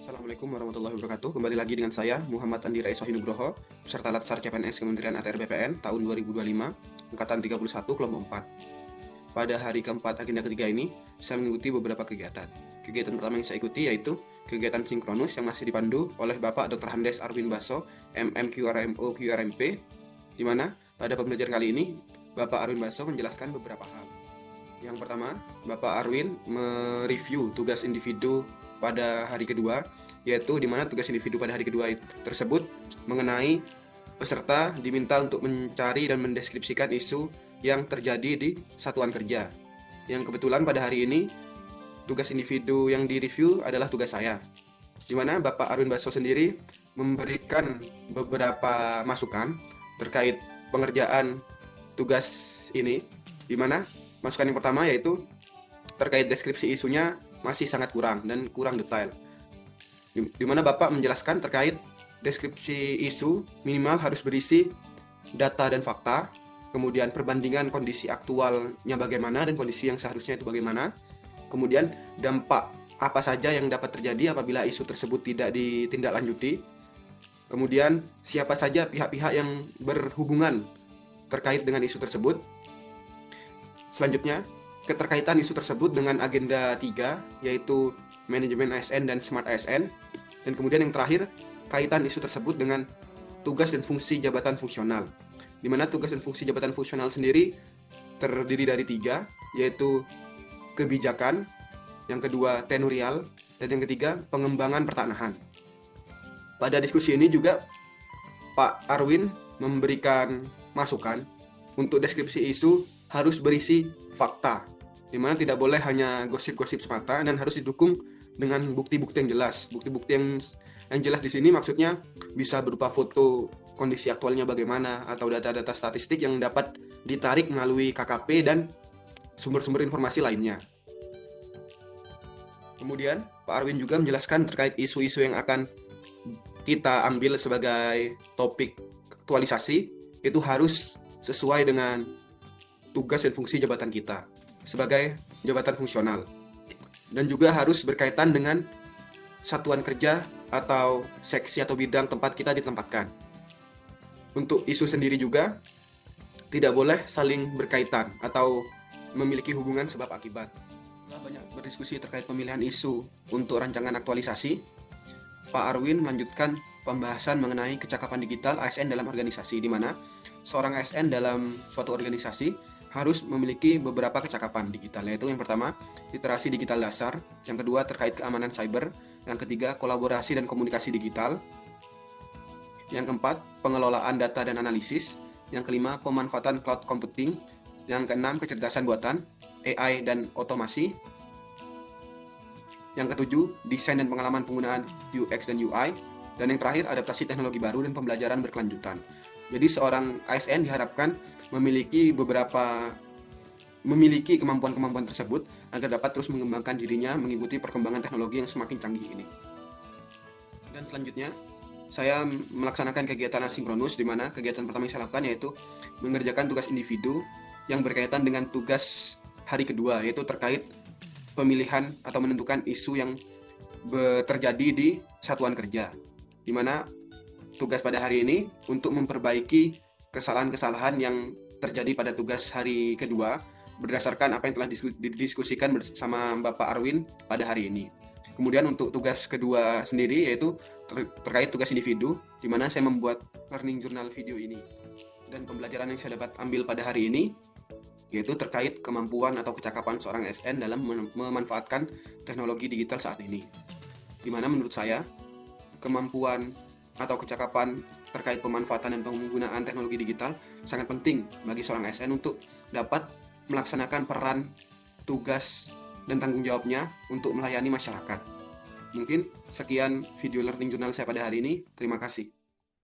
Assalamualaikum warahmatullahi wabarakatuh. Kembali lagi dengan saya, Muhammad Andi Rais Wahinugroho, peserta Latsar CPNS Kementerian ATR BPN tahun 2025, Angkatan 31, Kelompok 4. Pada hari keempat agenda ketiga ini, saya mengikuti beberapa kegiatan. Kegiatan pertama yang saya ikuti yaitu kegiatan sinkronus yang masih dipandu oleh Bapak Dr. Handes Arwin Basso, MMQRMO QRMP, di mana pada pembelajaran kali ini, Bapak Arwin Basso menjelaskan beberapa hal. Yang pertama, Bapak Arwin mereview tugas individu pada hari kedua, yaitu di mana tugas individu pada hari kedua tersebut mengenai peserta diminta untuk mencari dan mendeskripsikan isu yang terjadi di satuan kerja. Yang kebetulan pada hari ini, tugas individu yang direview adalah tugas saya, di mana Bapak Arwin Basso sendiri memberikan beberapa masukan terkait pengerjaan tugas ini, di mana masukan yang pertama yaitu terkait deskripsi isunya masih sangat kurang dan kurang detail. Di mana Bapak menjelaskan terkait deskripsi isu minimal harus berisi data dan fakta, kemudian perbandingan kondisi aktualnya bagaimana dan kondisi yang seharusnya itu bagaimana, kemudian dampak apa saja yang dapat terjadi apabila isu tersebut tidak ditindaklanjuti, kemudian siapa saja pihak-pihak yang berhubungan terkait dengan isu tersebut. Selanjutnya, keterkaitan isu tersebut dengan agenda 3, yaitu manajemen ASN dan smart ASN. Dan kemudian yang terakhir, kaitan isu tersebut dengan tugas dan fungsi jabatan fungsional. Di mana tugas dan fungsi jabatan fungsional sendiri terdiri dari 3, yaitu kebijakan, yang kedua tenurial, dan yang ketiga pengembangan pertanahan. Pada diskusi ini juga Pak Arwin memberikan masukan untuk deskripsi isu harus berisi fakta, di mana tidak boleh hanya gosip-gosip semata dan harus didukung dengan bukti-bukti yang jelas. Bukti-bukti yang jelas di sini maksudnya bisa berupa foto kondisi aktualnya bagaimana atau data-data statistik yang dapat ditarik melalui KKP dan sumber-sumber informasi lainnya. Kemudian Pak Arwin juga menjelaskan terkait isu-isu yang akan kita ambil sebagai topik aktualisasi itu harus sesuai dengan tugas dan fungsi jabatan kita sebagai jabatan fungsional, dan juga harus berkaitan dengan satuan kerja atau seksi atau bidang tempat kita ditempatkan. Untuk isu sendiri juga tidak boleh saling berkaitan atau memiliki hubungan sebab akibat. Setelah banyak berdiskusi terkait pemilihan isu untuk rancangan aktualisasi, Pak Arwin melanjutkan pembahasan mengenai kecakapan digital ASN dalam organisasi, di mana seorang ASN dalam suatu organisasi harus memiliki beberapa kecakapan digital, yaitu yang pertama, literasi digital dasar, yang kedua, terkait keamanan cyber, yang ketiga, kolaborasi dan komunikasi digital, yang keempat, pengelolaan data dan analisis, yang kelima, pemanfaatan cloud computing, yang keenam, kecerdasan buatan, AI dan otomasi, yang ketujuh, desain dan pengalaman penggunaan UX dan UI, dan yang terakhir, adaptasi teknologi baru dan pembelajaran berkelanjutan. Jadi seorang ASN diharapkan memiliki kemampuan-kemampuan tersebut agar dapat terus mengembangkan dirinya mengikuti perkembangan teknologi yang semakin canggih ini. Dan selanjutnya, saya melaksanakan kegiatan asinkronus, di mana kegiatan pertama yang saya lakukan yaitu mengerjakan tugas individu yang berkaitan dengan tugas hari kedua, yaitu terkait pemilihan atau menentukan isu yang terjadi di satuan kerja, di mana tugas pada hari ini untuk memperbaiki kesalahan-kesalahan yang terjadi pada tugas hari kedua berdasarkan apa yang telah didiskusikan bersama Bapak Arwin pada hari ini. Kemudian untuk tugas kedua sendiri yaitu terkait tugas individu, di mana saya membuat learning journal video ini. Dan pembelajaran yang saya dapat ambil pada hari ini yaitu terkait kemampuan atau kecakapan seorang ASN dalam memanfaatkan teknologi digital saat ini. Di mana menurut saya kemampuan atau kecakapan terkait pemanfaatan dan penggunaan teknologi digital sangat penting bagi seorang ASN untuk dapat melaksanakan peran, tugas, dan tanggung jawabnya untuk melayani masyarakat. Mungkin sekian video learning journal saya pada hari ini. Terima kasih.